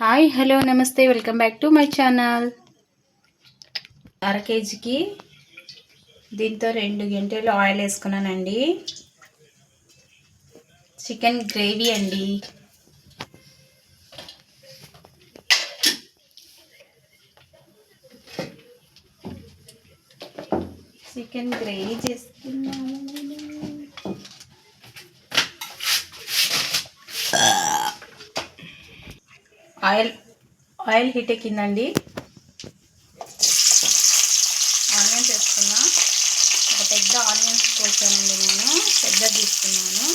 Hi hello నమస్తే welcome back to my channel. అర కేజీకి దీంతో 2 గంటలు ఆయిల్ వేసుకున్నానండి. చికెన్ గ్రేవీ అండి. చికెన్ గ్రేవీ చేసుకున్నాము. ఆయిల్ హీట్ ఎక్కిందండి. ఆనియన్స్ వేసుకున్నా. ఒక పెద్ద ఆనియన్స్ కోసానండి, నేను పెద్దది తీసుకున్నాను.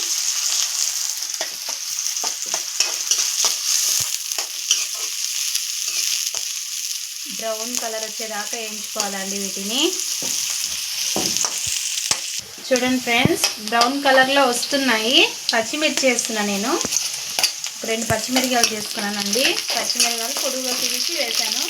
బ్రౌన్ కలర్ వచ్చేదాకా వేయించుకోవాలండి వీటిని. చూడండి ఫ్రెండ్స్, బ్రౌన్ కలర్లో వస్తున్నాయి. పచ్చిమిర్చి వేస్తున్నా నేను. 2 పచ్చిమిరపకాయలు తీసుకున్నానండి. పచ్చిమిరపకాయలు పొడుగుగా తీసి వేసాను.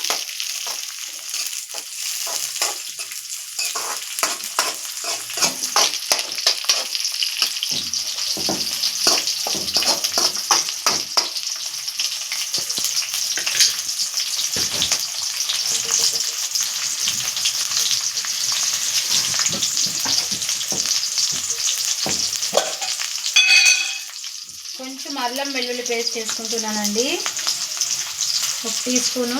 కొంచెం అల్లం వెల్లుల్లి పేస్ట్ చేసుకుంటున్నానండి. 1 టీ స్పూను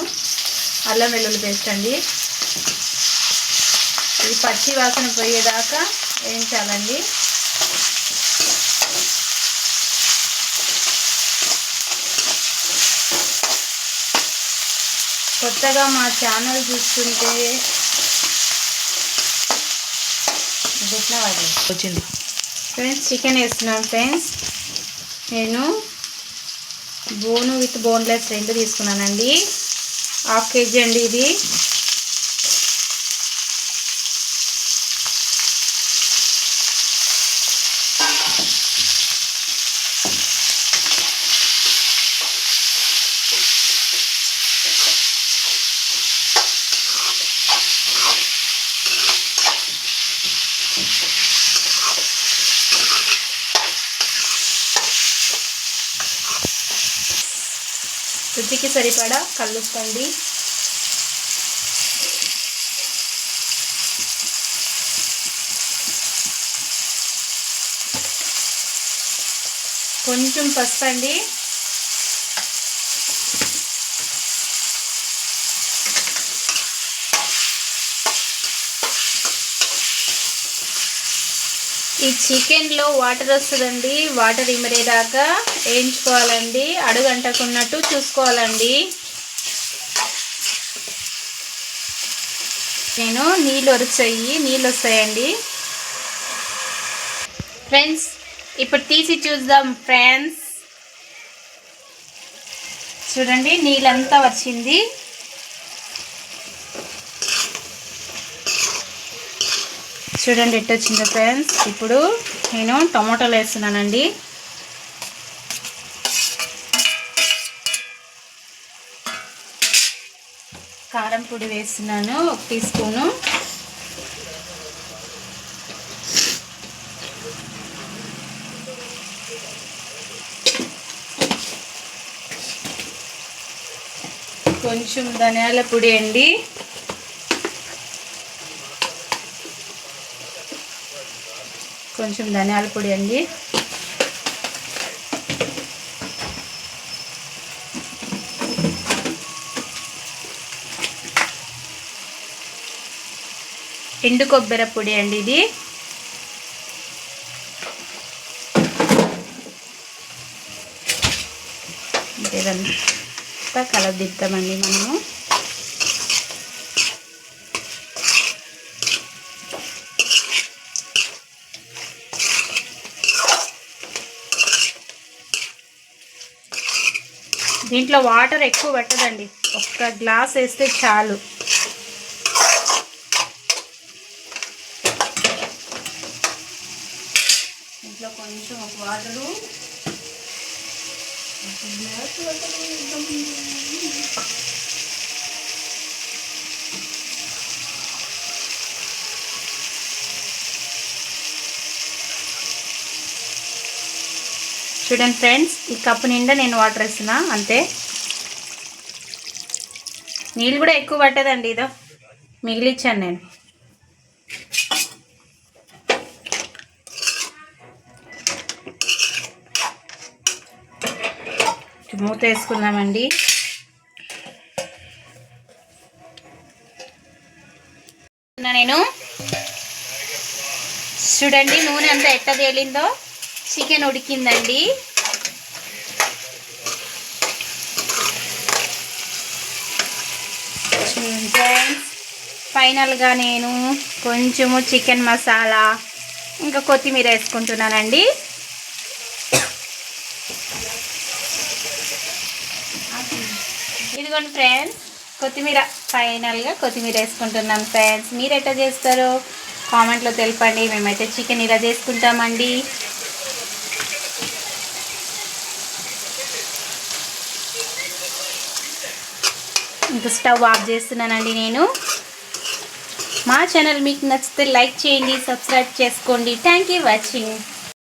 అల్లం వెల్లుల్లి పేస్ట్ అండి. ఇది పచ్చి వాసన పోయేదాకా వేయించాలండి. కొత్తగా మా ఛానల్ చూస్తుంటే వచ్చింది ఫ్రెండ్స్. చికెన్ వేస్తున్నాను ఫ్రెండ్స్. నేను బోను విత్ బోన్లెస్ 2 తీసుకున్నానండి. 1/2 కేజీ అండి ఇది. రుచికి సరిపడా కలుపుకోండి. కొంచెం పసుపు అండి. ఈ చికెన్లో వాటర్ వస్తుందండి. వాటర్ ఇమరేదాకా వేయించుకోవాలండి. అడుగంటకున్నట్టు చూసుకోవాలండి. నీళ్ళు వస్తాయండి ఫ్రెండ్స్. ఇప్పుడు తీసి చూద్దాం ఫ్రెండ్స్. చూడండి, నీళ్ళంతా వచ్చింది. చూడండి ఎట్టు వచ్చిందో ఫ్రెండ్స్. ఇప్పుడు నేను టమాటాలు వేస్తున్నానండి. కారం పొడి వేస్తున్నాను 1 టీ స్పూను. కొంచెం ధనియాల పొడి అండి. ఎండు కొబ్బరి పొడి అండి ఇది. ఇదంతా కలదిద్దామండి మనము. దీంట్లో వాటర్ ఎక్కువ పట్టదండి. 1 గ్లాస్ వేస్తే చాలు. దీంట్లో కొంచెం వాటరు చూడండి ఫ్రెండ్స్, ఈ కప్పు నిండా నేను వాటర్ వేస్తున్నా అంతే. నీళ్ళు కూడా ఎక్కువ పట్టదండి, ఇదో మిగిలిచ్చాను నేను. మూత వేసుకుందామండి. నేను చూడండి నూనె అంతా ఎట్ట తేలిందో. చికెన్ ఉడికిందండి. ఫ్రెండ్స్ ఫైనల్గా నేను కొంచెము చికెన్ మసాలా ఇంకా కొత్తిమీర వేసుకుంటున్నానండి. ఇదిగోండి ఫ్రెండ్స్ కొత్తిమీర, ఫైనల్గా కొత్తిమీర వేసుకుంటున్నాను. ఫ్రెండ్స్ మీరు ఎట్లా చేస్తారో కామెంట్లో తెలపండి. మేమైతే చికెన్ ఇలా చేసుకుంటామండి. ఇంకా స్టవ్ ఆఫ్ చేస్తున్నానండి నేను. మా ఛానల్ మీకు నచ్చితే లైక్ చేయండి, సబ్స్క్రైబ్ చేసుకోండి. Thank you watching.